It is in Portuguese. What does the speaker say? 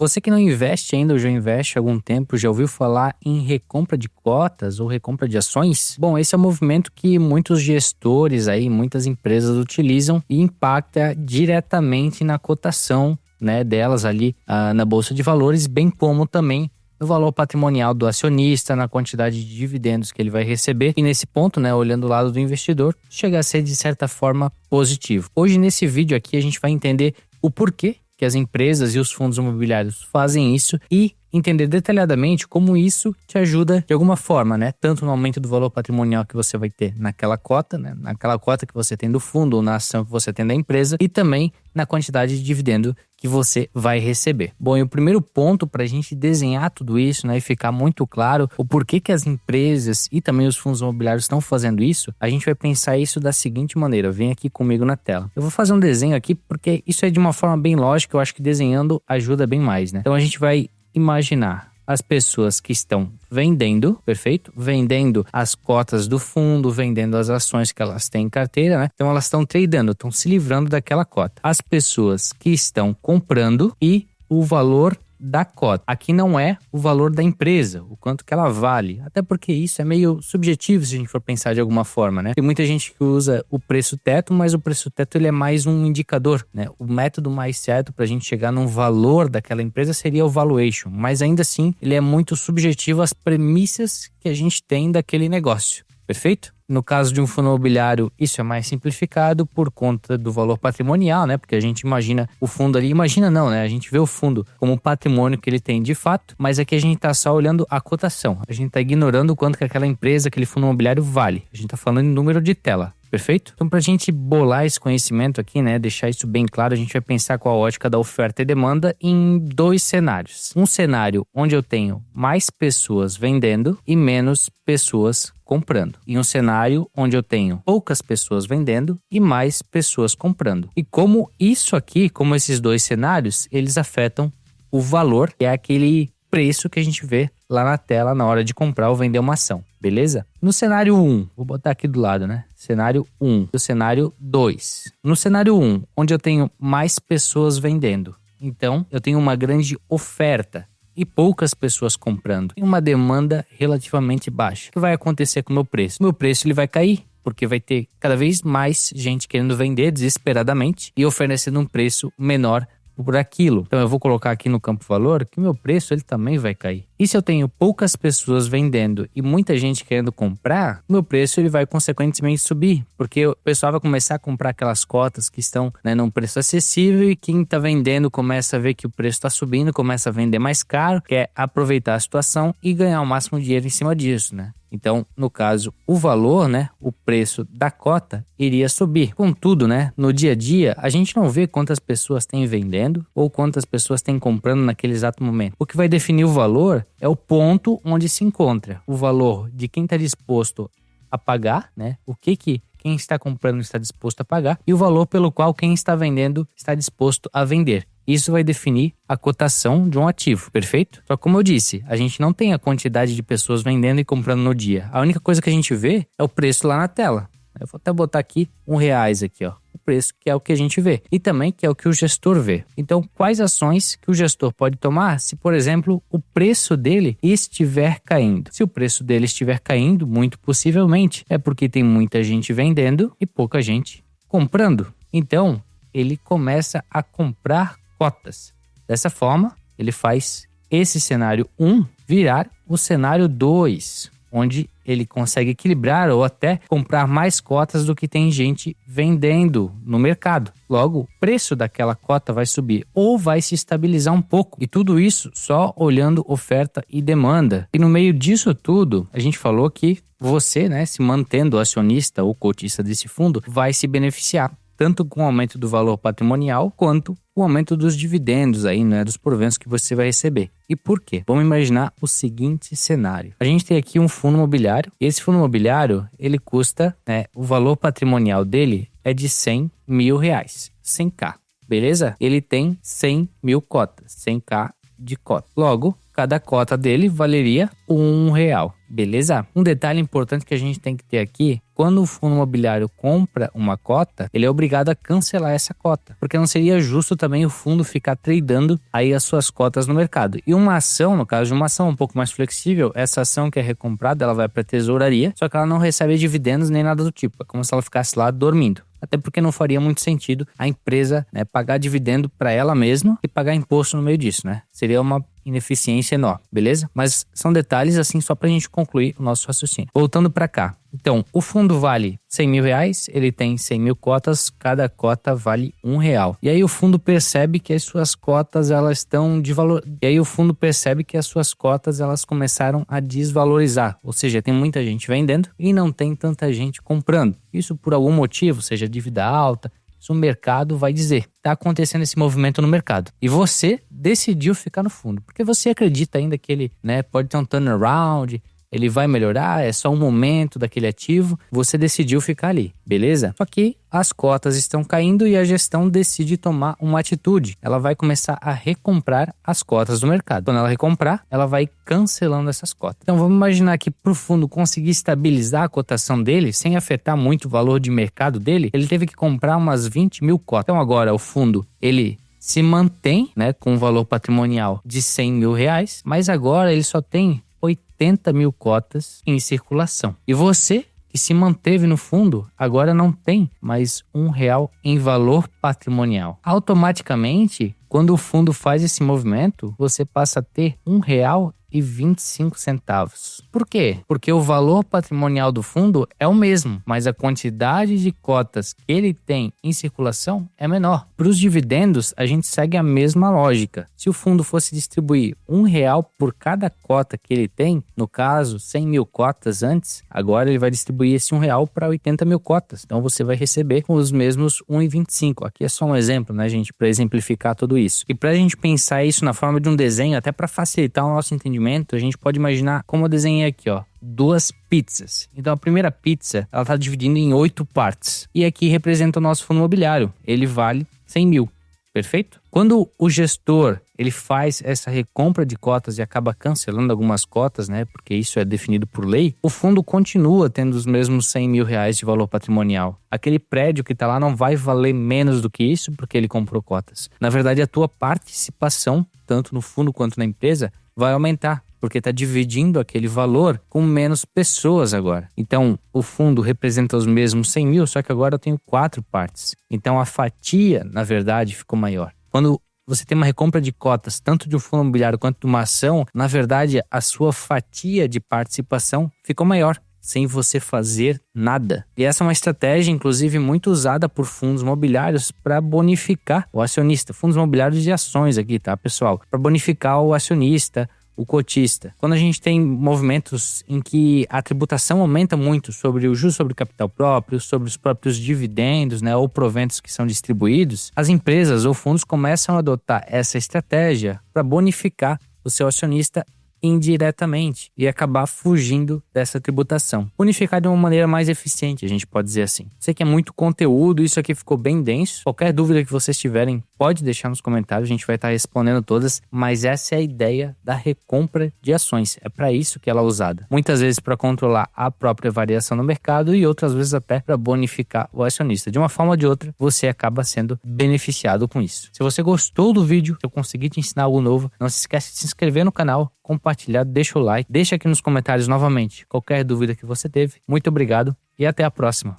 Você que não investe ainda ou já investe há algum tempo, já ouviu falar em recompra de cotas ou recompra de ações? Bom, esse é um movimento que muitos gestores aí, muitas empresas utilizam e impacta diretamente na cotação, né, delas ali na Bolsa de Valores, bem como também no valor patrimonial do acionista, na quantidade de dividendos que ele vai receber. E nesse ponto, né, olhando o lado do investidor, chega a ser de certa forma positivo. Hoje nesse vídeo aqui a gente vai entender o porquê que as empresas e os fundos imobiliários fazem isso e entender detalhadamente como isso te ajuda de alguma forma, né? Tanto no aumento do valor patrimonial que você vai ter naquela cota, né? Naquela cota que você tem do fundo ou na ação que você tem da empresa e também na quantidade de dividendo que você vai receber. Bom, e o primeiro ponto para a gente desenhar tudo isso, né, e ficar muito claro o porquê que as empresas e também os fundos imobiliários estão fazendo isso, a gente vai pensar isso da seguinte maneira. Vem aqui comigo na tela. Eu vou fazer um desenho aqui porque isso é de uma forma bem lógica, eu acho que desenhando ajuda bem mais, né? Então a gente vai imaginar as pessoas que estão vendendo, perfeito? Vendendo as cotas do fundo, vendendo as ações que elas têm em carteira, né? Então elas estão tradando, estão se livrando daquela cota. As pessoas que estão comprando e o valor da cota. Aqui não é o valor da empresa, o quanto que ela vale. Até porque isso é meio subjetivo se a gente for pensar de alguma forma, né? Tem muita gente que usa o preço teto, mas o preço teto ele é mais um indicador, né? O método mais certo para a gente chegar num valor daquela empresa seria o valuation, mas ainda assim ele é muito subjetivo às premissas que a gente tem daquele negócio. Perfeito? No caso de um fundo imobiliário, isso é mais simplificado por conta do valor patrimonial, né? Porque a gente imagina o fundo ali, imagina não, né? A gente vê o fundo como o patrimônio que ele tem de fato, mas aqui a gente tá só olhando a cotação. A gente tá ignorando o quanto que aquela empresa, aquele fundo imobiliário vale. A gente tá falando em número de tela. Perfeito? Então, para a gente bolar esse conhecimento aqui, né, deixar isso bem claro, a gente vai pensar com a ótica da oferta e demanda em dois cenários. Um cenário onde eu tenho mais pessoas vendendo e menos pessoas comprando. E um cenário onde eu tenho poucas pessoas vendendo e mais pessoas comprando. E como isso aqui, como esses dois cenários, eles afetam o valor, que é aquele preço que a gente vê lá na tela na hora de comprar ou vender uma ação, beleza? No cenário 1, vou botar aqui do lado, né? Cenário 1, o cenário 2. No cenário 1, onde eu tenho mais pessoas vendendo, então eu tenho uma grande oferta e poucas pessoas comprando, e uma demanda relativamente baixa. O que vai acontecer com o meu preço? Meu preço ele vai cair, porque vai ter cada vez mais gente querendo vender desesperadamente e oferecendo um preço menor por aquilo. Então eu vou colocar aqui no campo valor que o meu preço ele também vai cair. E se eu tenho poucas pessoas vendendo e muita gente querendo comprar, meu preço ele vai consequentemente subir, porque o pessoal vai começar a comprar aquelas cotas que estão, né, num preço acessível e quem está vendendo começa a ver que o preço está subindo, começa a vender mais caro, quer aproveitar a situação e ganhar o máximo de dinheiro em cima disso, né? Então, no caso, o valor, né, o preço da cota iria subir. Contudo, né, no dia a dia, a gente não vê quantas pessoas tem vendendo ou quantas pessoas tem comprando naquele exato momento. O que vai definir o valor é o ponto onde se encontra o valor de quem está disposto a pagar, né, o que quem está comprando está disposto a pagar e o valor pelo qual quem está vendendo está disposto a vender. Isso vai definir a cotação de um ativo, perfeito? Só como eu disse, a gente não tem a quantidade de pessoas vendendo e comprando no dia. A única coisa que a gente vê é o preço lá na tela. Eu vou até botar aqui R$1 aqui, ó. O preço que é o que a gente vê. E também que é o que o gestor vê. Então, quais ações que o gestor pode tomar se, por exemplo, o preço dele estiver caindo? Se o preço dele estiver caindo, muito possivelmente, é porque tem muita gente vendendo e pouca gente comprando. Então, ele começa a comprar cotas. Dessa forma, ele faz esse cenário 1 virar o cenário 2, onde ele consegue equilibrar ou até comprar mais cotas do que tem gente vendendo no mercado. Logo, o preço daquela cota vai subir ou vai se estabilizar um pouco. E tudo isso só olhando oferta e demanda. E no meio disso tudo, a gente falou que você, né, se mantendo acionista ou cotista desse fundo, vai se beneficiar tanto com o aumento do valor patrimonial, quanto o aumento dos dividendos aí, né, dos proventos que você vai receber. E por quê? Vamos imaginar o seguinte cenário. A gente tem aqui um fundo imobiliário, e esse fundo imobiliário, ele custa, né, o valor patrimonial dele é de R$100 mil, 100k, beleza? Ele tem 100 mil cotas, 100k de cota. Logo, cada cota dele valeria R$1. Beleza? Um detalhe importante que a gente tem que ter aqui: quando o fundo imobiliário compra uma cota, ele é obrigado a cancelar essa cota, porque não seria justo também o fundo ficar tradando aí as suas cotas no mercado. E uma ação, no caso de uma ação um pouco mais flexível, essa ação que é recomprada, ela vai para a tesouraria, só que ela não recebe dividendos nem nada do tipo. É como se ela ficasse lá dormindo. Até porque não faria muito sentido a empresa, né, pagar dividendo para ela mesma e pagar imposto no meio disso, né? Seria uma ineficiência enorme, beleza? Mas são detalhes assim só pra gente concluir o nosso raciocínio. Voltando para cá. Então, o fundo vale R$100.000, ele tem 100 mil cotas, cada cota vale R$1. E aí o fundo percebe que as suas cotas elas estão de valor. E aí o fundo percebe que as suas cotas elas começaram a desvalorizar, ou seja, tem muita gente vendendo e não tem tanta gente comprando. Isso por algum motivo, seja dívida alta. Isso o mercado vai dizer. Está acontecendo esse movimento no mercado. E você decidiu ficar no fundo. Porque você acredita ainda que ele, né, pode ter um turnaround, ele vai melhorar, é só um momento daquele ativo. Você decidiu ficar ali, beleza? Só que as cotas estão caindo e a gestão decide tomar uma atitude. Ela vai começar a recomprar as cotas do mercado. Quando ela recomprar, ela vai cancelando essas cotas. Então vamos imaginar que para o fundo conseguir estabilizar a cotação dele, sem afetar muito o valor de mercado dele, ele teve que comprar umas 20 mil cotas. Então agora o fundo, ele se mantém, né, com um valor patrimonial de R$100 mil, mas agora ele só tem 80 mil cotas em circulação. E você, que se manteve no fundo, agora não tem mais R$1 em valor patrimonial. Automaticamente, quando o fundo faz esse movimento, você passa a ter R$1,25. Por quê? Porque o valor patrimonial do fundo é o mesmo, mas a quantidade de cotas que ele tem em circulação é menor. Para os dividendos, a gente segue a mesma lógica. Se o fundo fosse distribuir R$1 por cada cota que ele tem, no caso, 100 mil cotas antes, agora ele vai distribuir esse R$1 para 80 mil cotas. Então você vai receber com os mesmos R$1,25. Aqui é só um exemplo, né, gente, para exemplificar tudo isso. E para a gente pensar isso na forma de um desenho, até para facilitar o nosso entendimento, a gente pode imaginar como eu desenhei aqui, ó, 2 pizzas. Então a primeira pizza, ela está dividida em 8 partes. E aqui representa o nosso fundo imobiliário. Ele vale 100 mil. Perfeito? Quando o gestor ele faz essa recompra de cotas e acaba cancelando algumas cotas, né, porque isso é definido por lei, o fundo continua tendo os mesmos R$100 mil de valor patrimonial. Aquele prédio que está lá não vai valer menos do que isso porque ele comprou cotas. Na verdade, a tua participação, tanto no fundo quanto na empresa, vai aumentar, porque está dividindo aquele valor com menos pessoas agora. Então, o fundo representa os mesmos 100 mil, só que agora eu tenho 4 partes. Então, a fatia, na verdade, ficou maior. Quando você tem uma recompra de cotas, tanto de um fundo imobiliário quanto de uma ação, na verdade, a sua fatia de participação ficou maior, sem você fazer nada. E essa é uma estratégia, inclusive, muito usada por fundos imobiliários para bonificar o acionista. Fundos imobiliários de ações aqui, tá, pessoal? Para bonificar o acionista, o cotista. Quando a gente tem movimentos em que a tributação aumenta muito sobre o juros sobre capital próprio, sobre os próprios dividendos, né, ou proventos que são distribuídos, as empresas ou fundos começam a adotar essa estratégia para bonificar o seu acionista indiretamente e acabar fugindo dessa tributação. Unificar de uma maneira mais eficiente, a gente pode dizer assim. Sei que é muito conteúdo, isso aqui ficou bem denso. Qualquer dúvida que vocês tiverem, pode deixar nos comentários, a gente vai estar respondendo todas, mas essa é a ideia da recompra de ações. É para isso que ela é usada. Muitas vezes para controlar a própria variação no mercado e outras vezes até para bonificar o acionista. De uma forma ou de outra, você acaba sendo beneficiado com isso. Se você gostou do vídeo, se eu conseguir te ensinar algo novo, não se esquece de se inscrever no canal, compartilhar, deixa o like, deixa aqui nos comentários novamente qualquer dúvida que você teve. Muito obrigado e até a próxima.